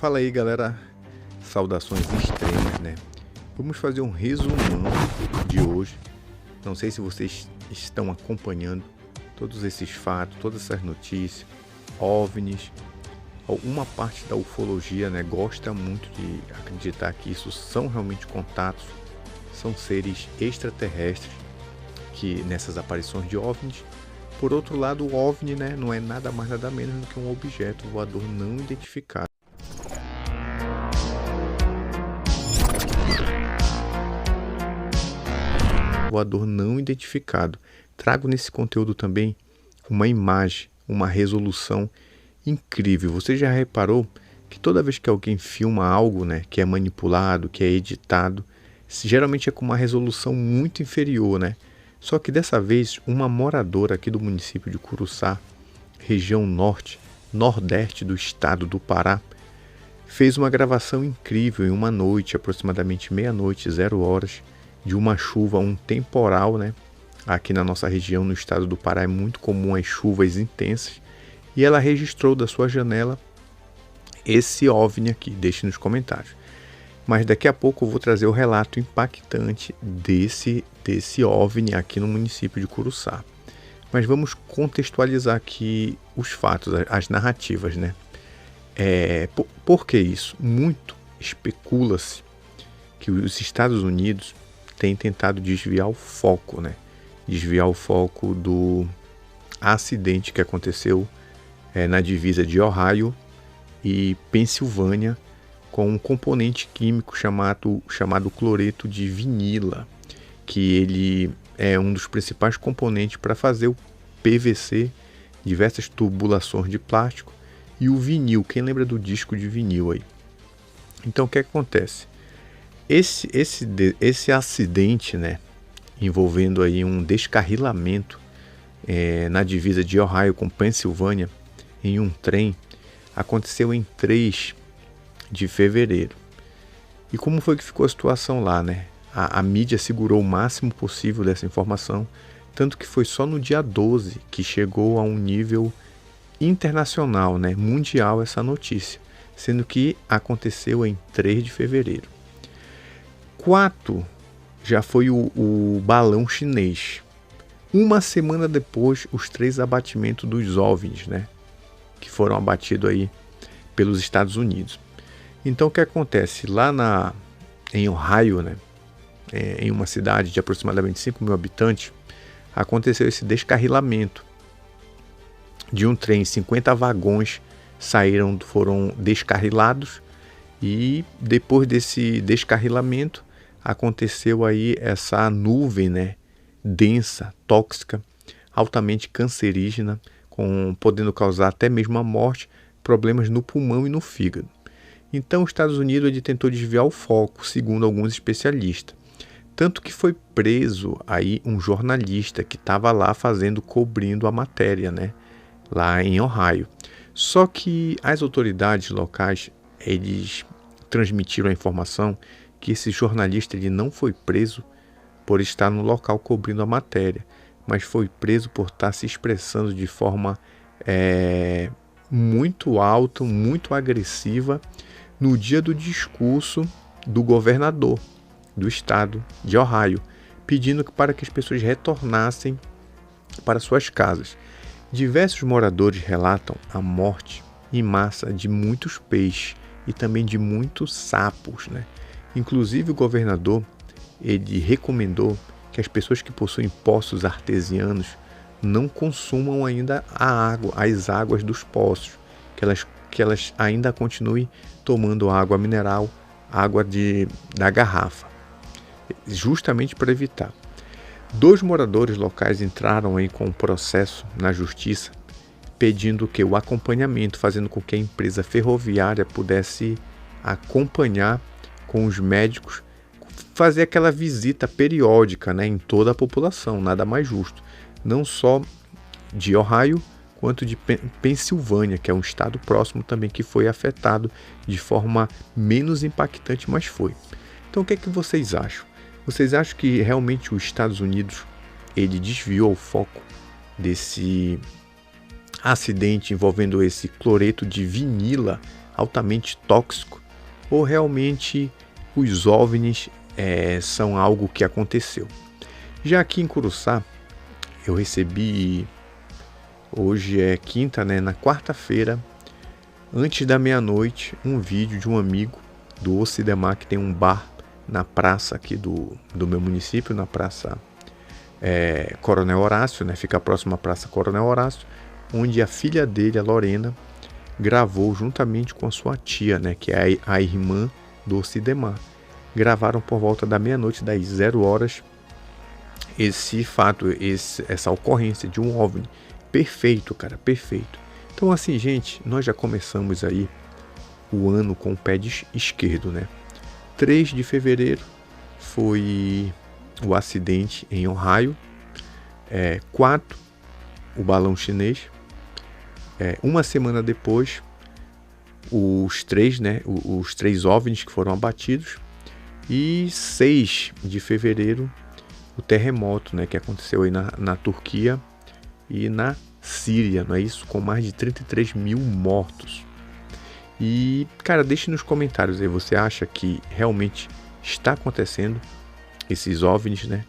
Fala aí, galera. Saudações extremas, né? Vamos fazer um resumão de hoje. Não sei se vocês estão acompanhando todos esses fatos, todas essas notícias, OVNIs. Uma parte da ufologia, né, gosta muito de acreditar que isso são realmente contatos, são seres extraterrestres que nessas aparições de OVNIs. Por outro lado, o OVNI, né, não é nada mais nada menos do que um objeto voador não identificado. Voador não identificado. Trago nesse conteúdo também uma imagem, uma resolução incrível. Você já reparou que toda vez que alguém filma algo, né, que é manipulado, que é editado, geralmente é com uma resolução muito inferior, né? Só que dessa vez, uma moradora aqui do município de Curuçá, região norte, nordeste do estado do Pará, fez uma gravação incrível em uma noite, aproximadamente meia-noite, 0 horas, de uma chuva, um temporal, né? Aqui na nossa região, no estado do Pará, é muito comum as chuvas intensas. E ela registrou da sua janela esse OVNI aqui. Deixe nos comentários. Mas daqui a pouco eu vou trazer o relato impactante desse OVNI aqui no município de Curuçá. Mas vamos contextualizar aqui os fatos, as narrativas, né? Por que isso? Muito especula-se que os Estados Unidos têm tentado desviar o foco, né? Desviar o foco do acidente que aconteceu na divisa de Ohio e Pensilvânia, com um componente químico chamado cloreto de vinila, que ele é um dos principais componentes para fazer o PVC, diversas tubulações de plástico, e o vinil. Quem lembra do disco de vinil aí? Então o que acontece? Esse acidente, né, envolvendo aí um descarrilamento na divisa de Ohio com Pensilvânia, em um trem, aconteceu em 3 de fevereiro. E como foi que ficou a situação lá, né? A mídia segurou o máximo possível dessa informação, tanto que foi só no dia 12 que chegou a um nível internacional, né, mundial, essa notícia, sendo que aconteceu em 3 de fevereiro. 4 já foi o balão chinês. Uma semana depois, os 3 abatimentos dos OVNIs, né, que foram abatidos aí pelos Estados Unidos. Então o que acontece? Lá em Ohio, né, em uma cidade de aproximadamente 5.000 habitantes, aconteceu esse descarrilamento de um trem. 50 vagões foram descarrilados, e depois desse descarrilamento aconteceu aí essa nuvem, né, densa, tóxica, altamente cancerígena, podendo causar até mesmo a morte, problemas no pulmão e no fígado. Então os Estados Unidos ele tentou desviar o foco, segundo alguns especialistas. Tanto que foi preso aí um jornalista que estava lá cobrindo a matéria, né, lá em Ohio. Só que as autoridades locais, eles transmitiram a informação que esse jornalista ele não foi preso por estar no local cobrindo a matéria, mas foi preso por estar se expressando de forma muito alta, muito agressiva, no dia do discurso do governador do estado de Ohio, pedindo para que as pessoas retornassem para suas casas. Diversos moradores relatam a morte em massa de muitos peixes e também de muitos sapos, né? Inclusive o governador ele recomendou que as pessoas que possuem poços artesianos não consumam ainda as águas dos poços, que elas ainda continuem tomando água mineral, água da garrafa, justamente para evitar. 2 moradores locais entraram aí com um processo na justiça, pedindo que o acompanhamento, fazendo com que a empresa ferroviária pudesse acompanhar com os médicos, fazer aquela visita periódica, né, em toda a população, nada mais justo, não só de Ohio, quanto de Pensilvânia, que é um estado próximo também que foi afetado de forma menos impactante, mas foi. Então o que é que vocês acham? Vocês acham que realmente os Estados Unidos ele desviou o foco desse acidente envolvendo esse cloreto de vinila altamente tóxico, ou realmente os OVNIs são algo que aconteceu. Já aqui em Curuçá, eu recebi, hoje é quinta, né? Na quarta-feira, antes da meia-noite, um vídeo de um amigo do Ocidemar, que tem um bar na praça aqui do meu município, na praça Coronel Horácio, né? Fica próximo à praça Coronel Horácio, onde a filha dele, a Lorena, gravou juntamente com a sua tia, né? Que é a irmã do Ocidemar. Gravaram por volta da meia-noite, das 0 horas, esse fato, essa ocorrência de um OVNI. Perfeito, cara, perfeito. Então assim, gente, nós já começamos aí o ano com o pé esquerdo, né? 3 de fevereiro foi o acidente em Ohio. 4, o balão chinês. Uma semana depois, os 3, né? Os 3 OVNIs que foram abatidos. E 6 de fevereiro, o terremoto, né? Que aconteceu aí na Turquia e na Síria, não é isso? Com mais de 33 mil mortos. E, cara, deixe nos comentários aí, você acha que realmente está acontecendo esses OVNIs, né?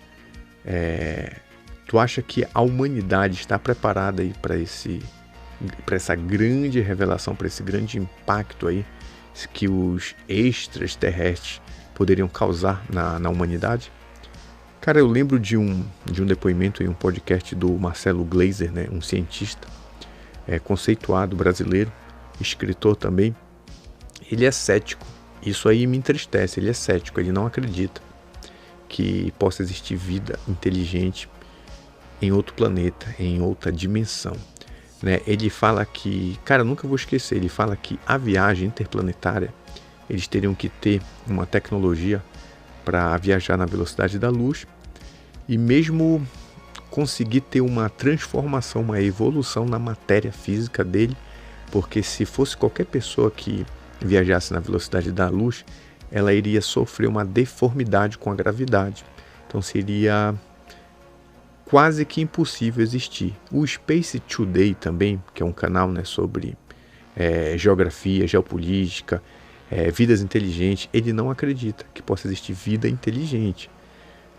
Tu acha que a humanidade está preparada aí para essa grande revelação, para esse grande impacto aí que os extraterrestres poderiam causar na humanidade? Cara, eu lembro de um depoimento em um podcast do Marcelo Gleiser, né? Um cientista conceituado brasileiro, escritor também. Ele é cético. Isso aí me entristece. Ele é cético. Ele não acredita que possa existir vida inteligente em outro planeta, em outra dimensão, né? Ele fala que, cara, eu nunca vou esquecer, ele fala que a viagem interplanetária, eles teriam que ter uma tecnologia para viajar na velocidade da luz e mesmo conseguir ter uma transformação, uma evolução na matéria física dele, porque se fosse qualquer pessoa que viajasse na velocidade da luz, ela iria sofrer uma deformidade com a gravidade. Então seria quase que impossível existir. O Space Today também, que é um canal, né, sobre geografia, geopolítica, vidas inteligentes, ele não acredita que possa existir vida inteligente.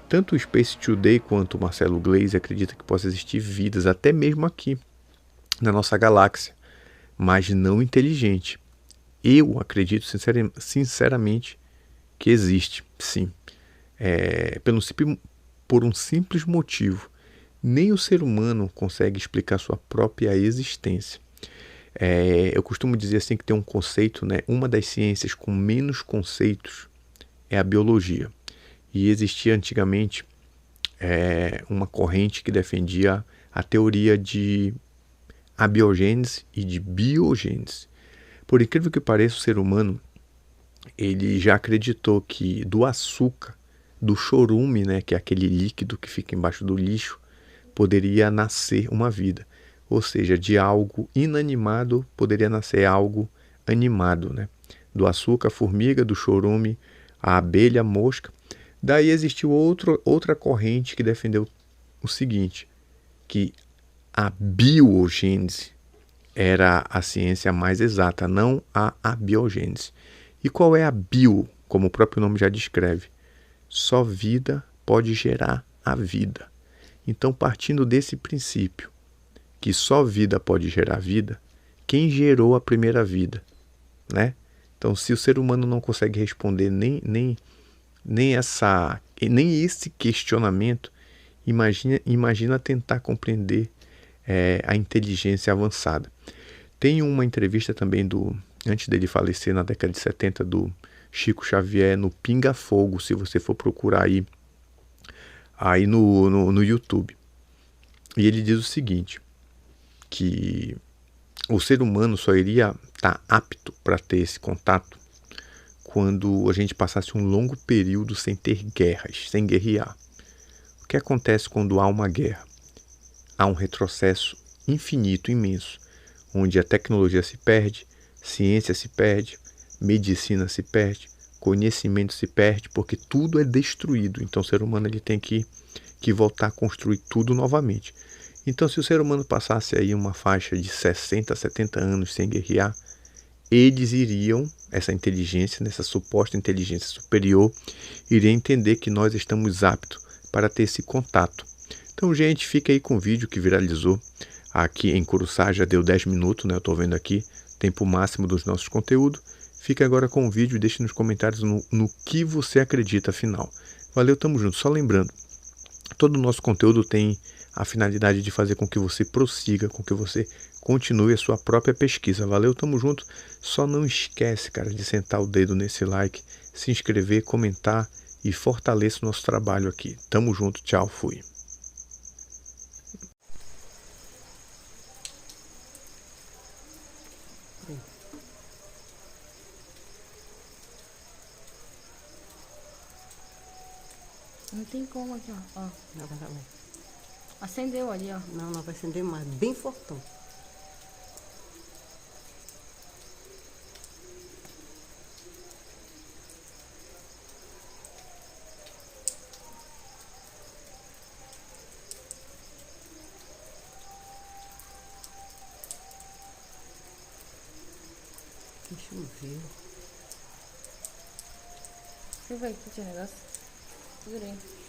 Tanto o Space Today quanto o Marcelo Gleiser acredita que possa existir vidas, até mesmo aqui, na nossa galáxia, mas não inteligente. Eu acredito sinceramente que existe, sim. Por um simples motivo. Nem o ser humano consegue explicar sua própria existência. Eu costumo dizer assim que tem um conceito, né? Uma das ciências com menos conceitos é a biologia. E existia antigamente uma corrente que defendia a teoria de abiogênese e de biogênese. Por incrível que pareça, o ser humano ele já acreditou que do açúcar, do chorume, né, que é aquele líquido que fica embaixo do lixo, poderia nascer uma vida. Ou seja, de algo inanimado poderia nascer algo animado, né? Do açúcar, a formiga, do chorume, a abelha, a mosca. Daí existiu outra corrente que defendeu o seguinte, que a biogênese era a ciência mais exata, não a abiogênese. E qual é a bio? Como o próprio nome já descreve. Só vida pode gerar a vida. Então, partindo desse princípio, que só vida pode gerar vida, quem gerou a primeira vida, né? Então, se o ser humano não consegue responder nem esse questionamento, imagina tentar compreender a inteligência avançada. Tem uma entrevista também antes dele falecer, na década de 70, do Chico Xavier, no Pinga Fogo, se você for procurar aí no YouTube. E ele diz o seguinte, que o ser humano só iria estar apto para ter esse contato quando a gente passasse um longo período sem ter guerras, sem guerrear. O que acontece quando há uma guerra? Há um retrocesso infinito, imenso, onde a tecnologia se perde, ciência se perde, medicina se perde, conhecimento se perde, porque tudo é destruído. Então o ser humano ele tem que voltar a construir tudo novamente. Então, se o ser humano passasse aí uma faixa de 60 a 70 anos sem guerrear, eles iriam, essa inteligência, nessa suposta inteligência superior, iria entender que nós estamos aptos para ter esse contato. Então, gente, fica aí com o vídeo que viralizou aqui em Curuçá, já deu 10 minutos, né? Eu estou vendo aqui, tempo máximo dos nossos conteúdos. Fica agora com o vídeo e deixe nos comentários no que você acredita, afinal. Valeu, tamo junto. Só lembrando, todo o nosso conteúdo tem a finalidade de fazer com que você prossiga, com que você continue a sua própria pesquisa. Valeu, tamo junto. Só não esquece, cara, de sentar o dedo nesse like, se inscrever, comentar e fortaleça o nosso trabalho aqui. Tamo junto, tchau, fui. Não tem como aqui, ó. Não, vai. Acendeu ali, ó. Não, vai acender mais. Bem fortão. Deixa eu ver. Você vai curtir o negócio? Segura aí.